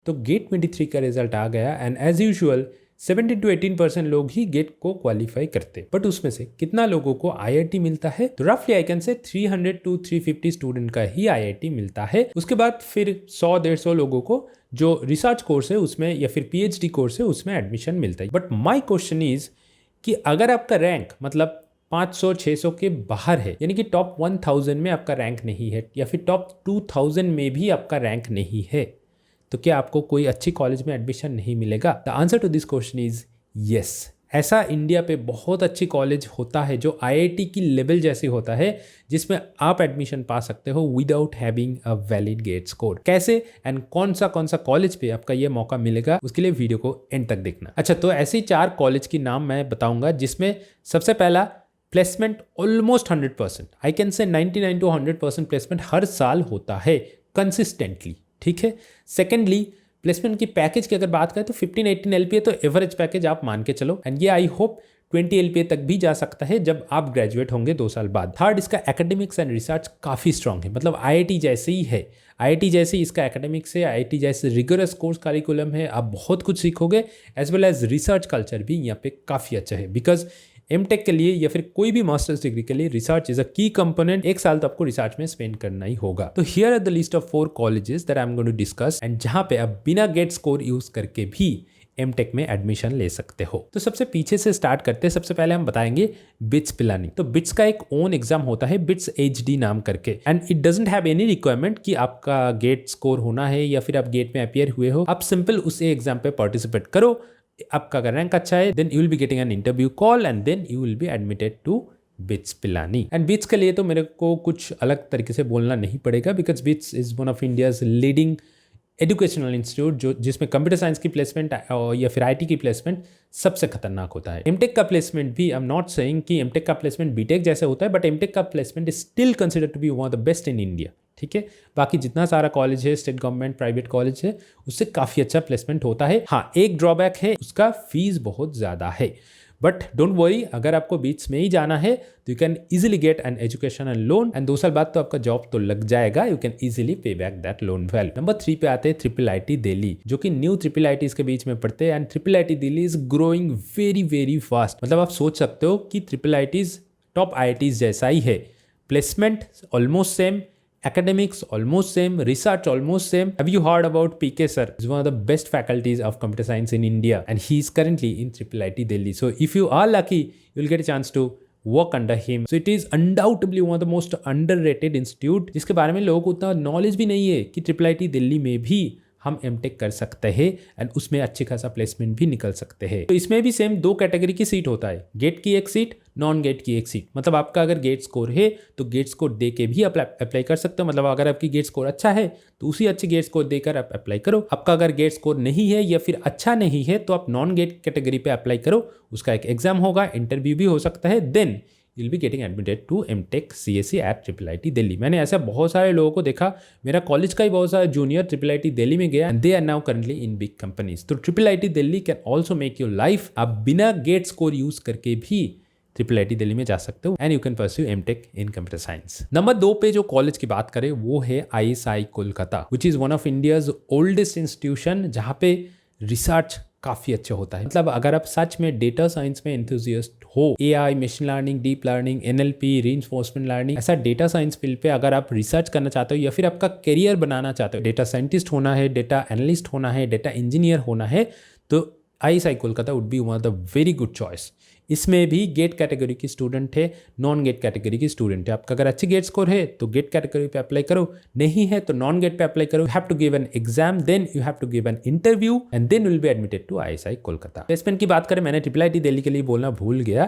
तो गेट 23 का रिजल्ट आ गया एंड एज यूजुअल 17 to 18% लोग ही गेट को क्वालिफाई करते, बट उसमें से कितना लोगों को आईआईटी मिलता है? तो रफली आई कैन से 300 to 350 स्टूडेंट का ही आईआईटी मिलता है। उसके बाद फिर 100-150 लोगों को जो रिसर्च कोर्स है उसमें या फिर पीएचडी कोर्स है उसमें एडमिशन मिलता है। बट माई क्वेश्चन इज कि अगर आपका रैंक मतलब 500-600 के बाहर है, यानी कि टॉप 1000 में आपका रैंक नहीं है या फिर टॉप 2000 में भी आपका रैंक नहीं है, तो क्या आपको कोई अच्छी कॉलेज में एडमिशन नहीं मिलेगा? The answer to this question is yes. ऐसा इंडिया पे बहुत अच्छी कॉलेज होता है जो आईआईटी की लेवल जैसे होता है, जिसमें आप एडमिशन पा सकते हो without having a valid GATE score. कैसे एंड कौन सा कॉलेज पे आपका ये मौका मिलेगा, उसके लिए वीडियो को एंड तक देखना। अच्छा, तो ऐसे ही 4 कॉलेज की नाम मैं बताऊंगा, जिसमें सबसे पहला प्लेसमेंट ऑलमोस्ट 100%, आई कैन से 99 to 100% प्लेसमेंट हर साल होता है कंसिस्टेंटली, ठीक है। सेकेंडली, प्लेसमेंट की पैकेज की अगर बात करें तो 15-18 LPA तो एवरेज पैकेज आप मान के चलो, एंड ये आई होप 20 LPA तक भी जा सकता है जब आप ग्रेजुएट होंगे 2 साल बाद। थर्ड, इसका एकेडमिक्स एंड रिसर्च काफ़ी स्ट्रांग है, मतलब आईआईटी जैसे ही है। आईआईटी जैसे ही इसका एकेडमिक्स है, आईआईटी जैसे रिगरस कोर्स करिकुलम है, आप बहुत कुछ सीखोगे, as well as research culture भी यहाँ पे काफ़ी अच्छा है। बिकॉज एमटेक के लिए या फिर कोई भी मास्टर्स डिग्री के लिए रिसर्च इज अ की कंपोनेंट। 1 साल तो आपको रिसर्च में स्पेंड करना ही होगा। तो here are the list of 4 colleges that I am going to discuss, and जहां पे आप बिना गेट स्कोर यूज करके भी एमटेक में एडमिशन ले सकते हो। तो सबसे पीछे से स्टार्ट करते हैं। सबसे पहले हम बताएंगे बिट्स पिलानी। तो बिट्स का एक ओन एग्जाम होता है, बिट्स एचडी नाम करके, and it doesn't have any requirement कि आपका गेट स्कोर होना है या फिर आप गेट में अपियर हुए हो। आप सिंपल उस एग्जाम पे पार्टिसिपेट करो, आपका अगर रैंक अच्छा है then you will be getting an interview call and then you will be admitted to BITS Pilani. And BITS के लिए तो मेरे को कुछ अलग तरीके से बोलना नहीं पड़ेगा, because bits is one of India's leading educational institute जो जिसमें कंप्यूटर साइंस की प्लेसमेंट या फिर आईटी की प्लेसमेंट सबसे खतरनाक होता है। एमटेक का प्लेसमेंट भी, आई एम नॉट सेइंग कि एमटेक का प्लेसमेंट बीटेक जैसे होता है, बट एमटेक का placement is still consider to be one of the best in India, ठीक है। बाकी जितना सारा कॉलेज है, स्टेट गवर्नमेंट प्राइवेट कॉलेज है, उससे काफ़ी अच्छा प्लेसमेंट होता है। हाँ, एक ड्रॉबैक है, उसका फीस बहुत ज़्यादा है, बट डोंट वरी, अगर आपको बीच में ही जाना है तो you can easily get an educational loan, and 2 साल बाद तो आपका जॉब तो लग जाएगा, यू कैन इजीली पे back that loan value. Number 3 पे आते हैं ट्रिपल आईटी दिल्ली, जो कि न्यू ट्रिपल आईटीज के बीच में पढ़ते हैं, and triple IT Delhi is growing very very fast. मतलब आप सोच सकते हो कि ट्रिपल आईटीज टॉप आईटीज जैसा ही है, placement almost same, academics almost same, research almost same. Have you heard about PK sir? He's one of the best faculties of computer science in India, and he is currently in Triple IT Delhi. So if you are lucky, you'll get a chance to work under him. So it is undoubtedly one of the most underrated institute, जिसके बारे में लोगों को उतना knowledge भी नहीं है कि ट्रिपल आईटी दिल्ली में भी हम एमटेक कर सकते हैं एंड उसमें अच्छी खासा प्लेसमेंट भी निकल सकते हैं। तो इसमें भी सेम 2 कैटेगरी की सीट होता है, गेट की एक सीट, नॉन गेट की एक सीट। मतलब आपका अगर गेट स्कोर है तो गेट स्कोर दे के भी अप्लाई कर सकते हो। मतलब अगर आपकी गेट स्कोर अच्छा है तो उसी अच्छे गेट स्कोर देकर आप अप्लाई करो। आपका अगर गेट स्कोर नहीं है या फिर अच्छा नहीं है तो आप नॉन गेट कैटेगरी पे अप्लाई करो, उसका एक एग्जाम होगा, इंटरव्यू भी हो सकता है, then you'll be getting admitted to MTech CSE at triple IT Delhi. मैंने ऐसा बहुत सारे लोगों को देखा, मेरा कॉलेज का ही बहुत सारा जूनियर ट्रिपल आईटी दिल्ली में गया and they are now currently in big companies. तो triple IT Delhi can also make your life, आप बिना गेट स्कोर यूज करके भी ट्रिपल आईटी दिल्ली में जा सकते हो and you can pursue MTech in computer science. Number 2 पे जो कॉलेज की बात करें वो है ISI Kolkata, which is one of India's oldest institution, जहाँ पे रिसर्च काफ़ी अच्छा होता है। मतलब अगर आप सच में डेटा साइंस में एंथुजियास्ट हो, AI, machine learning, deep learning, NLP, reinforcement learning, ऐसा डेटा साइंस फील्ड पे अगर आप रिसर्च करना चाहते हो या फिर आपका करियर बनाना चाहते हो, डेटा साइंटिस्ट होना है, डेटा एनालिस्ट होना है, डेटा इंजीनियर होना है, तो ISI Kolkata would be one of the very good choice. इसमें भी गेट कैटेगरी की स्टूडेंट है, नॉन गेट कैटेगरी की स्टूडेंट है। आपका अगर अच्छी गेट स्कोर है तो गेट कैटेगरी पे अप्लाई करो, नहीं है तो नॉन गेट पे अप्लाई करो। You have to give an exam, then you have to give an interview and then will be admitted to ISI Kolkata. Placement की बात करें, मैंने ट्रिपल आईटी दिल्ली के लिए बोलना भूल गया,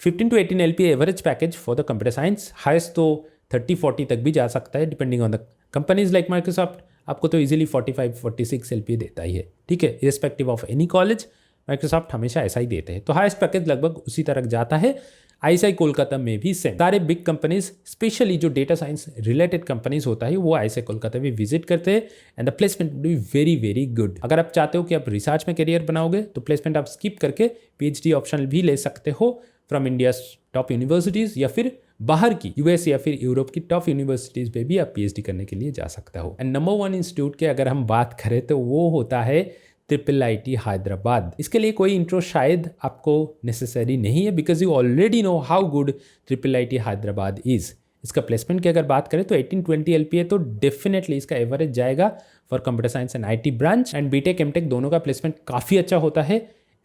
15 to 18 LPA average package for the computer science, highest तो 30-40 तक भी जा सकता है depending on the companies like Microsoft. आपको तो इजीली 45-46 LPA देता ही है, ठीक है, irrespective of any college. Microsoft हमेशा ऐसा ही देते हैं, तो हाईएस्ट पैकेज लगभग उसी तरह जाता है। ISI कोलकाता में भी सेम, सारे बिग कंपनीज, स्पेशली जो डेटा साइंस रिलेटेड कंपनीज होता है वो ISI कोलकाता भी विजिट करते हैं and the placement will be very very good. अगर आप चाहते हो कि आप रिसर्च में करियर बनाओगे तो प्लेसमेंट आप स्किप करके PhD ऑप्शन भी ले सकते हो फ्रॉम इंडिया टॉप यूनिवर्सिटीज़ या फिर बाहर की यूएस या फिर यूरोप की टॉप यूनिवर्सिटीज पे भी आप पीएचडी करने के लिए जा सकते हो। एंड नंबर 1 इंस्टीट्यूट के अगर हम बात करें तो वो होता है IIIT हैदराबाद। इसके लिए कोई इंट्रो शायद आपको नेसेसरी नहीं है, because you already know how good IIIT Hyderabad is. इसका प्लेसमेंट की अगर बात करें तो 1820 LPA तो डेफिनेटली इसका एवरेज जाएगा for computer science and IT branch. And BTech MTech दोनों का प्लेसमेंट काफ़ी अच्छा होता है।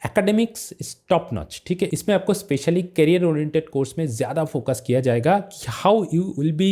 एकेडमिक्स इज टॉप नॉच, ठीक है। इसमें आपको स्पेशली करियर ओरिएंटेड कोर्स में ज़्यादा फोकस किया जाएगा कि how you will be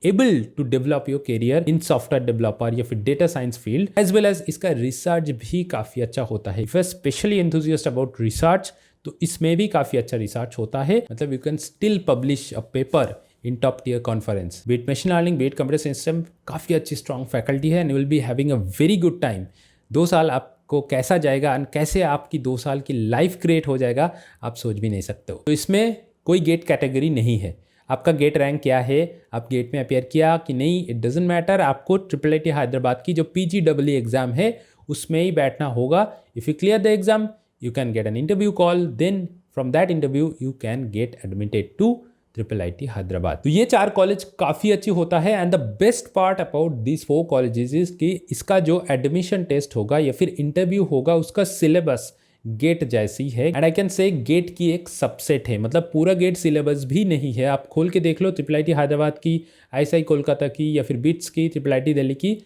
able to develop your career in software developer या फिर data science field, as well as इसका रिसर्च भी काफ़ी अच्छा होता है। If you specially enthusiast about research तो इसमें भी काफ़ी अच्छा रिसर्च होता है। मतलब you can still publish a paper in top tier conference. Be it machine learning, be it computer system काफ़ी अच्छी स्ट्रॉन्ग फैकल्टी है and you will be having a very good time. 2 साल आपको कैसा जाएगा एंड कैसे आपकी 2 साल की लाइफ क्रिएट हो जाएगा आप सोच भी नहीं सकते हो। तो इसमें कोई गेट कैटेगरी नहीं है। आपका गेट रैंक क्या है, आप गेट में अपेयर किया कि नहीं, इट डजेंट मैटर। आपको IIIT हैदराबाद की जो PGEE एग्जाम है उसमें ही बैठना होगा। If you clear the exam you can get an interview call, then from that interview you can get admitted to IIIT Hyderabad. तो ये 4 कॉलेज काफ़ी अच्छी होता है। And the best part about this 4 colleges is कि इसका जो एडमिशन टेस्ट होगा या फिर इंटरव्यू होगा उसका सिलेबस गेट जैसी है। And I can say GATE की एक सबसेट है, मतलब पूरा गेट सिलेबस भी नहीं है। आप खोल के देख लो IIIT हैदराबाद की, ISI कोलकाता की या फिर बिट्स की, IIIT दिल्ली की,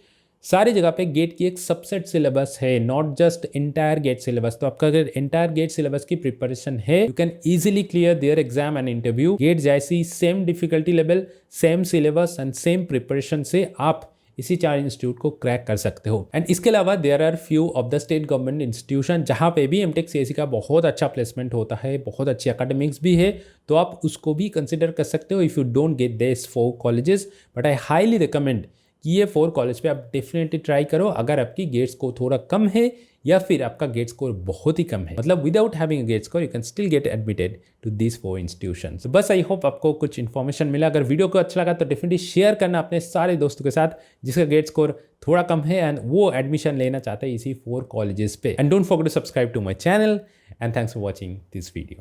सारी जगह पे गेट की एक सबसेट सिलेबस है, not just entire GATE syllabus. तो आपका अगर एंटायर गेट सिलेबस की प्रिपरेशन है you can easily clear their exam and interview. GATE जैसी same difficulty level, same syllabus and same preparation से आप इसी 4 इंस्टीट्यूट को क्रैक कर सकते हो। एंड इसके अलावा there are few of the state government institution जहाँ पे भी एमटेक CSE का बहुत अच्छा प्लेसमेंट होता है, बहुत अच्छी एकेडमिक्स भी है, तो आप उसको भी कंसिडर कर सकते हो if you don't get this 4 colleges. But I highly recommend कि ये 4 कॉलेज पे आप डेफिनेटली ट्राई करो अगर आपकी गेट स्कोर थोड़ा कम है या फिर आपका गेट स्कोर बहुत ही कम है। मतलब without having a GATE score you can still get admitted to this 4 institutions. बस आई होप आपको कुछ इन्फॉर्मेशन मिला। अगर वीडियो को अच्छा लगा तो डेफिनेटली शेयर करना अपने सारे दोस्तों के साथ जिसका गेट स्कोर थोड़ा कम है एंड वो एडमिशन लेना चाहते हैं इसी 4 कॉलेजेस पे। And don't forget to subscribe to my channel and thanks for watching this video.